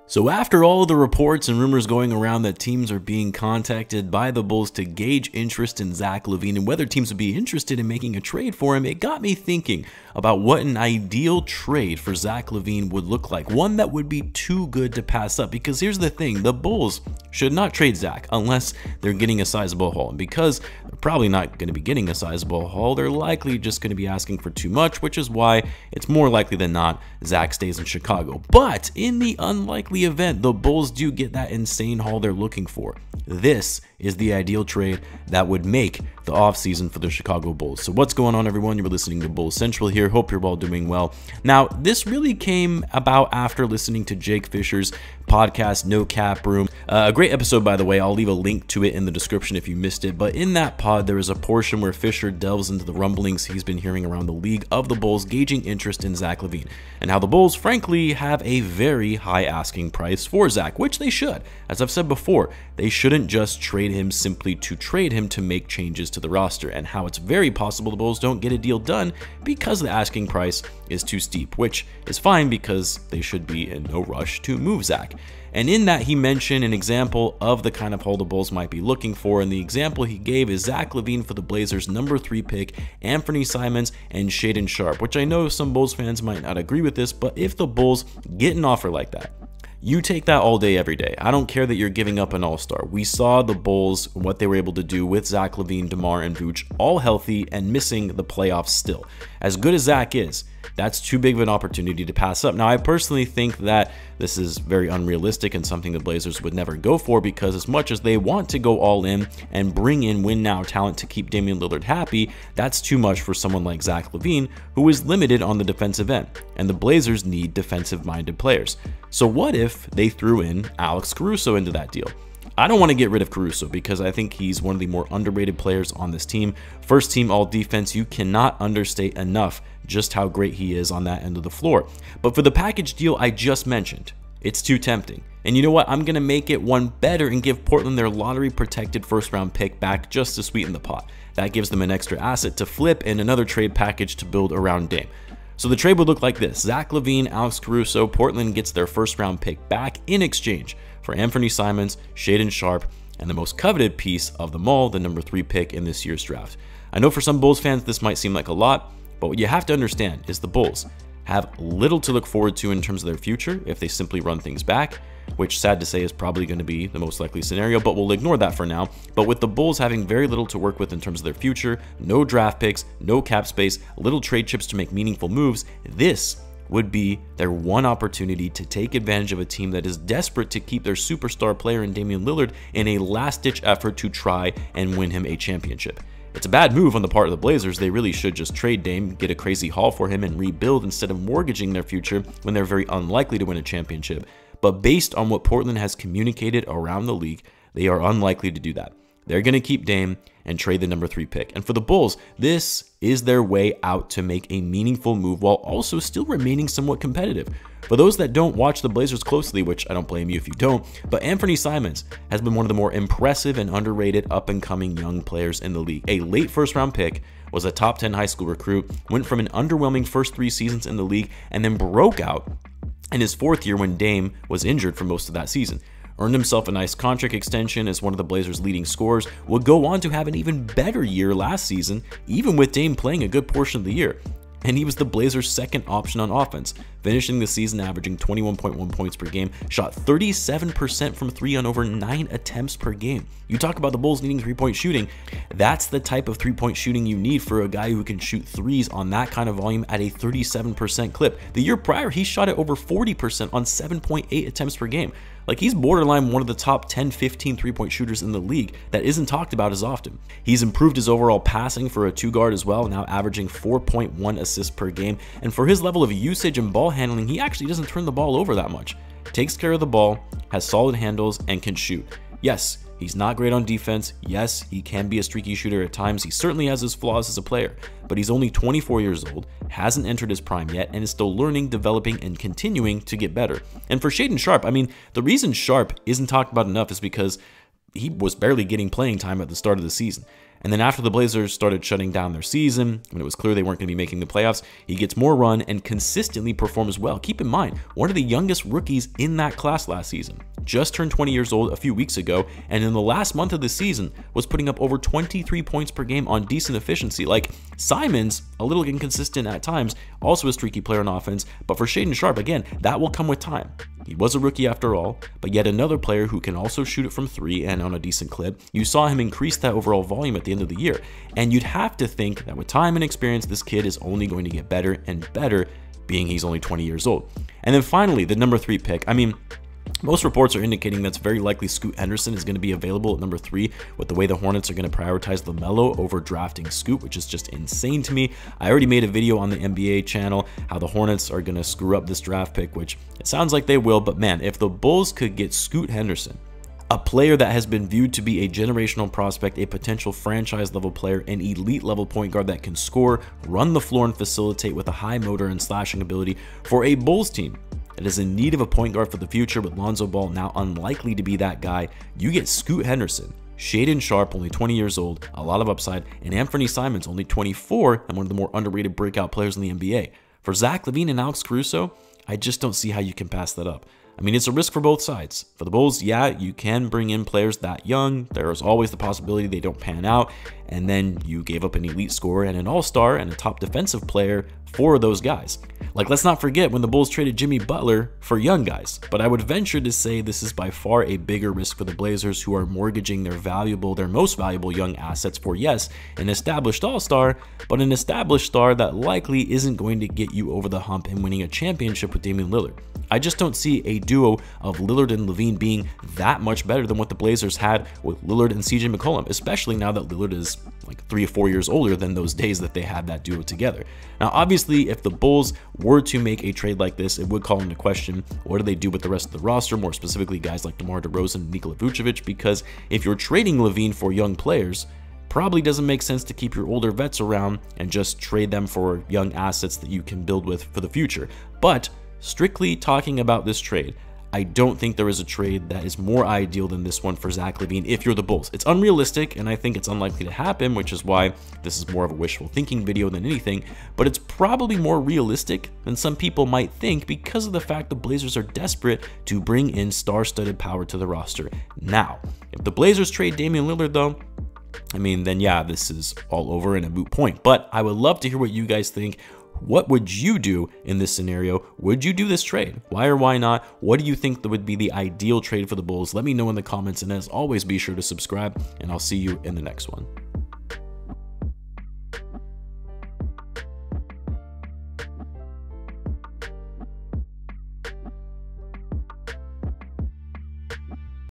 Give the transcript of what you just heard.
So after all the reports and rumors going around that teams are being contacted by the Bulls to gauge interest in Zach Lavine and whether teams would be interested in making a trade for him, it got me thinking about what an ideal trade for Zach Lavine would look like. One that would be too good to pass up, because here's the thing, the Bulls should not trade Zach unless they're getting a sizable haul. And because they're probably not going to be getting a sizable haul, they're likely just going to be asking for too much, which is why it's more likely than not Zach stays in Chicago. But in the unlikely event the Bulls do get that insane haul they're looking for, this is the ideal trade that would make the offseason for the Chicago Bulls. So what's going on, everyone? You're listening to Bulls Central here. Hope you're all doing well. Now, this really came about after listening to Jake Fisher's podcast, No Cap Room. A great episode, by the way. I'll leave a link to it in the description if you missed it. But in that pod, there is a portion where Fisher delves into the rumblings he's been hearing around the league of the Bulls gauging interest in Zach Lavine, and how the Bulls, frankly, have a very high asking price for Zach, which they should. As I've said before, they shouldn't just trade him simply to trade him to make changes to the roster, and how it's very possible the Bulls don't get a deal done because the asking price is too steep, which is fine because they should be in no rush to move Zach. And in that, he mentioned an example of the kind of haul the Bulls might be looking for, and the example he gave is Zach Lavine for the Blazers' number 3 pick, Anthony Simons, and Shaedon Sharpe, which I know some Bulls fans might not agree with this, but if the Bulls get an offer like that, you take that all day, every day. I don't care that you're giving up an all-star. We saw the Bulls, what they were able to do with Zach Lavine, DeMar, and Vooch, all healthy and missing the playoffs still. As good as Zach is, that's too big of an opportunity to pass up. Now, I personally think that this is very unrealistic and something the Blazers would never go for, because as much as they want to go all in and bring in win-now talent to keep Damian Lillard happy, that's too much for someone like Zach Lavine, who is limited on the defensive end, and the Blazers need defensive-minded players. So what if they threw in Alex Caruso into that deal? I don't want to get rid of Caruso because I think he's one of the more underrated players on this team. First team all defense, you cannot understate enough just how great he is on that end of the floor. But for the package deal I just mentioned, it's too tempting. And you know what? I'm going to make it one better and give Portland their lottery protected first round pick back just to sweeten the pot. That gives them an extra asset to flip and another trade package to build around Dame. So the trade would look like this: Zach Lavine, Alex Caruso, Portland gets their first round pick back in exchange for Anthony Simons, Shaedon Sharpe, and the most coveted piece of them all, the number 3 pick in this year's draft. I know for some Bulls fans this might seem like a lot, but what you have to understand is the Bulls have little to look forward to in terms of their future if they simply run things back, which, sad to say, is probably going to be the most likely scenario, but we'll ignore that for now. But with the Bulls having very little to work with in terms of their future, no draft picks, no cap space, little trade chips to make meaningful moves, this would be their one opportunity to take advantage of a team that is desperate to keep their superstar player in Damian Lillard in a last-ditch effort to try and win him a championship. It's a bad move on the part of the Blazers. They really should just trade Dame, get a crazy haul for him, and rebuild instead of mortgaging their future when they're very unlikely to win a championship. But based on what Portland has communicated around the league, they are unlikely to do that. They're going to keep Dame and trade the number 3 pick. And for the Bulls, this is their way out to make a meaningful move while also still remaining somewhat competitive. For those that don't watch the Blazers closely, which I don't blame you if you don't, but Anthony Simons has been one of the more impressive and underrated up-and-coming young players in the league. A late first-round pick, was a top 10 high school recruit, went from an underwhelming first 3 seasons in the league, and then broke out in his 4th year when Dame was injured for most of that season. Earned himself a nice contract extension as one of the Blazers' leading scorers, would go on to have an even better year last season, even with Dame playing a good portion of the year. And he was the Blazers' second option on offense, finishing the season averaging 21.1 points per game, shot 37% from 3 on over 9 attempts per game. You talk about the Bulls needing 3-point shooting, that's the type of 3-point shooting you need for a guy who can shoot threes on that kind of volume at a 37% clip. The year prior, he shot at over 40% on 7.8 attempts per game. Like, he's borderline one of the top 10-15 3-point shooters in the league that isn't talked about as often. He's improved his overall passing for a 2-guard as well, now averaging 4.1 assists per game. And for his level of usage and ball handling, he actually doesn't turn the ball over that much. Takes care of the ball, has solid handles, and can shoot. Yes, he's not great on defense. Yes, he can be a streaky shooter at times. He certainly has his flaws as a player, but he's only 24 years old, hasn't entered his prime yet, and is still learning, developing, and continuing to get better. And for Shaedon Sharpe, I mean, the reason Sharpe isn't talked about enough is because he was barely getting playing time at the start of the season. And then after the Blazers started shutting down their season, when it was clear they weren't going to be making the playoffs, he gets more run and consistently performs well. Keep in mind, one of the youngest rookies in that class last season. Just turned 20 years old a few weeks ago, and in the last month of the season was putting up over 23 points per game on decent efficiency. Like, Simon's a little inconsistent at times, also a streaky player on offense, but for Shaedon Sharpe, again, that will come with time. He was a rookie after all, but yet another player who can also shoot it from 3 and on a decent clip. You saw him increase that overall volume at the end of the year, and you'd have to think that with time and experience, this kid is only going to get better and better, being he's only 20 years old. And then finally, the number 3 pick. I mean, most reports are indicating that's very likely Scoot Henderson is going to be available at number 3, with the way the Hornets are going to prioritize LaMelo over drafting Scoot, which is just insane to me. I already made a video on the NBA channel how the Hornets are going to screw up this draft pick, which it sounds like they will, but man, if the Bulls could get Scoot Henderson, a player that has been viewed to be a generational prospect, a potential franchise level player, an elite level point guard that can score, run the floor, and facilitate with a high motor and slashing ability for a Bulls team that is in need of a point guard for the future, with Lonzo Ball now unlikely to be that guy, you get Scoot Henderson, Shaedon Sharpe, only 20 years old, a lot of upside, and Anthony Simons, only 24, and one of the more underrated breakout players in the NBA. For Zach LaVine and Alex Caruso, I just don't see how you can pass that up. I mean, it's a risk for both sides. For the Bulls, yeah, you can bring in players that young. There is always the possibility they don't pan out, and then you gave up an elite scorer and an all-star and a top defensive player for those guys. Like, let's not forget when the Bulls traded Jimmy Butler for young guys, but I would venture to say this is by far a bigger risk for the Blazers, who are mortgaging their most valuable young assets for, yes, an established all-star, but an established star that likely isn't going to get you over the hump in winning a championship with Damian Lillard. I just don't see a duo of Lillard and Lavine being that much better than what the Blazers had with Lillard and CJ McCollum, especially now that Lillard is like 3 or 4 years older than those days that they had that duo together. Now, obviously, if the Bulls were to make a trade like this, it would call into question, what do they do with the rest of the roster, more specifically guys like DeMar DeRozan and Nikola Vucevic, because if you're trading Lavine for young players, probably doesn't make sense to keep your older vets around and just trade them for young assets that you can build with for the future. But strictly talking about this trade, I don't think there is a trade that is more ideal than this one for Zach LaVine if you're the Bulls. It's unrealistic, and I think it's unlikely to happen, which is why this is more of a wishful thinking video than anything, but it's probably more realistic than some people might think because of the fact the Blazers are desperate to bring in star-studded power to the roster. Now, if the Blazers trade Damian Lillard, though, I mean, then yeah, this is all over and a moot point, but I would love to hear what you guys think. What would you do in this scenario? Would you do this trade? Why or why not? What do you think that would be the ideal trade for the Bulls? Let me know in the comments, and as always, be sure to subscribe, and I'll see you in the next one.